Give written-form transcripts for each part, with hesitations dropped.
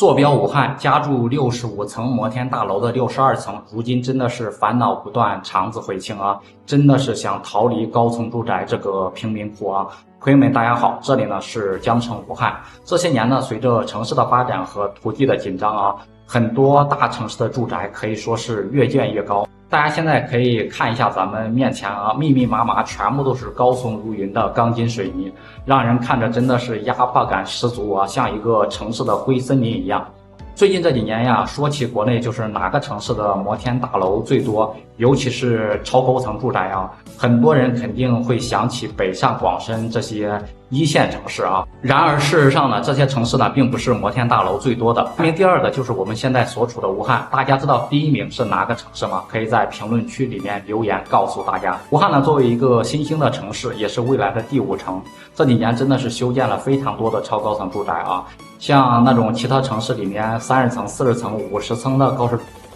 坐标武汉，家住65层摩天大楼的62层，如今真的是烦恼不断，肠子悔青啊！真的是想逃离高层住宅这个贫民窟啊！朋友们，大家好，这里呢是江城武汉。这些年呢，随着城市的发展和土地的紧张啊，很多大城市的住宅可以说是越建越高。大家现在可以看一下咱们面前啊，密密麻麻，全部都是高耸入云的钢筋水泥，让人看着真的是压迫感十足啊，像一个城市的灰森林一样。最近这几年呀，说起国内就是哪个城市的摩天大楼最多，尤其是超高层住宅啊，很多人肯定会想起北上广深这些一线城市啊。然而事实上呢，这些城市呢并不是摩天大楼最多的。排名第二的就是我们现在所处的武汉。大家知道第一名是哪个城市吗？可以在评论区里面留言告诉大家。武汉呢作为一个新兴的城市，也是未来的第5城，这几年真的是修建了非常多的超高层住宅啊。像那种其他城市里面30层、40层、50层的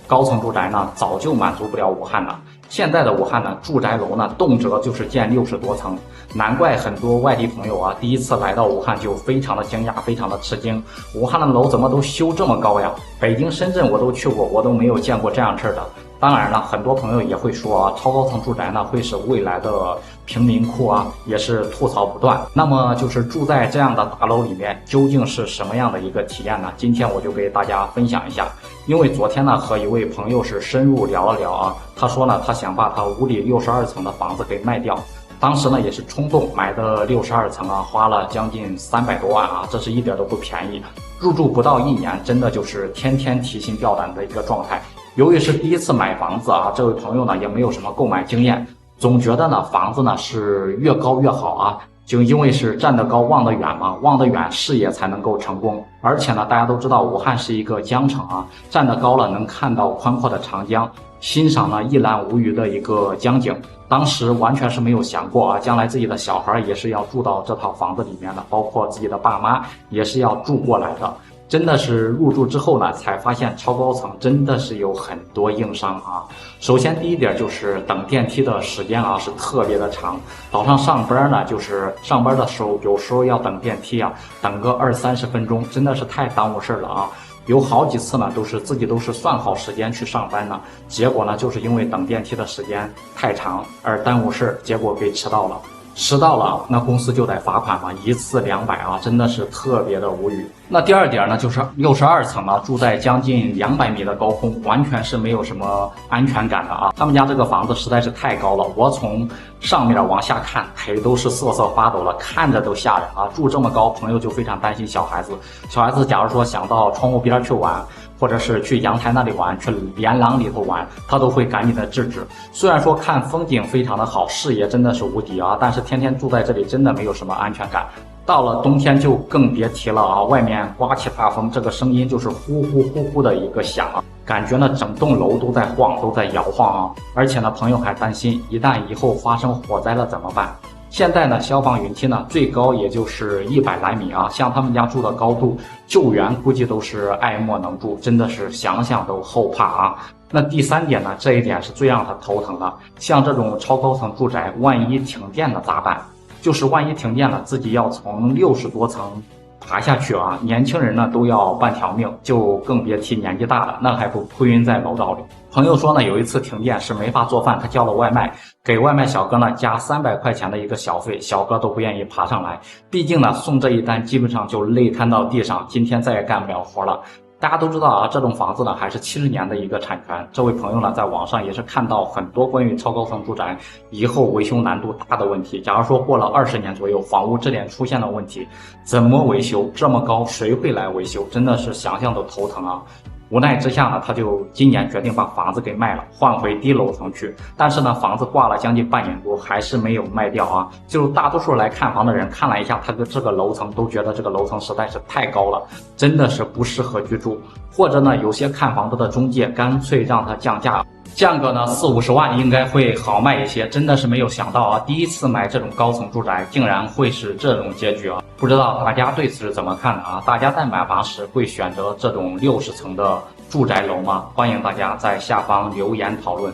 高层住宅呢，早就满足不了武汉了。现在的武汉呢，住宅楼呢，动辄就是建60多层，难怪很多外地朋友啊，第一次来到武汉就非常的惊讶，非常的吃惊。武汉的楼怎么都修这么高呀？北京、深圳我都去过，我都没有见过这样式的。当然了，很多朋友也会说啊，超高层住宅呢会是未来的贫民窟啊，也是吐槽不断。那么就是住在这样的大楼里面，究竟是什么样的一个体验呢？今天我就给大家分享一下。因为昨天呢和一位朋友是深入聊了聊啊，他说呢他想把他屋里62层的房子给卖掉。当时呢也是冲动买的62层啊，花了将近300多万啊，这是一点都不便宜。入住不到1年，真的就是天天提心吊胆的一个状态。由于是第一次买房子啊，这位朋友呢也没有什么购买经验，总觉得呢房子呢是越高越好啊，就因为是站得高望得远嘛，望得远视野才能够成功。而且呢大家都知道武汉是一个江城啊，站得高了能看到宽阔的长江，欣赏呢一览无余的一个江景。当时完全是没有想过啊，将来自己的小孩也是要住到这套房子里面的，包括自己的爸妈也是要住过来的。真的是入住之后呢，才发现超高层真的是有很多硬伤啊。首先第一点就是等电梯的时间啊是特别的长，早上上班呢，就是上班的时候有时候要等电梯啊，等个20-30分钟，真的是太耽误事了啊。有好几次呢，自己都是算好时间去上班呢，结果呢就是因为等电梯的时间太长而耽误事，结果给迟到了。迟到了，那公司就得罚款嘛，1次200啊，真的是特别的无语。那第二点呢，就是62层啊，住在将近200米的高空，完全是没有什么安全感的啊。他们家这个房子实在是太高了，我从上面往下看，腿都是瑟瑟发抖了，看着都吓人啊。住这么高，朋友就非常担心小孩子。小孩子假如说想到窗户边去玩，或者是去阳台那里玩，去连廊里头玩，他都会赶紧的制止。虽然说看风景非常的好，视野真的是无敌啊，但是天天住在这里真的没有什么安全感。到了冬天就更别提了啊，外面刮起大风，这个声音就是呼呼呼呼的一个响啊，感觉呢整栋楼都在晃，都在摇晃啊。而且呢朋友还担心，一旦以后发生火灾了怎么办？现在呢消防云梯呢最高也就是100来米啊，像他们家住的高度，救援估计都是爱莫能助，真的是想想都后怕啊。那第3点呢，这一点是最让他头疼的，像这种超高层住宅，万一停电了咋办？就是万一停电了，自己要从60多层爬下去啊，年轻人呢都要半条命，就更别提年纪大了，那还不扑晕在楼道里。朋友说呢，有一次停电是没法做饭，他叫了外卖，给外卖小哥呢加300块钱的一个小费，小哥都不愿意爬上来，毕竟呢送这一单基本上就累瘫到地上，今天再也干不了活了。大家都知道啊，这栋房子呢还是70年的一个产权。这位朋友呢在网上也是看到很多关于超高层住宅以后维修难度大的问题。假如说过了20年左右，房屋质量出现了问题，怎么维修？这么高谁会来维修？真的是想象都头疼啊。无奈之下呢，他就今年决定把房子给卖了，换回低楼层去。但是呢，房子挂了将近半年多，还是没有卖掉啊。就大多数来看房的人看了一下他的这个楼层，都觉得这个楼层实在是太高了，真的是不适合居住。或者呢，有些看房子的中介干脆让他降价，降个呢40-50万应该会好卖一些。真的是没有想到啊，第一次买这种高层住宅竟然会是这种结局啊！不知道大家对此是怎么看的啊？大家在买房时会选择这种60层的住宅楼吗？欢迎大家在下方留言讨论。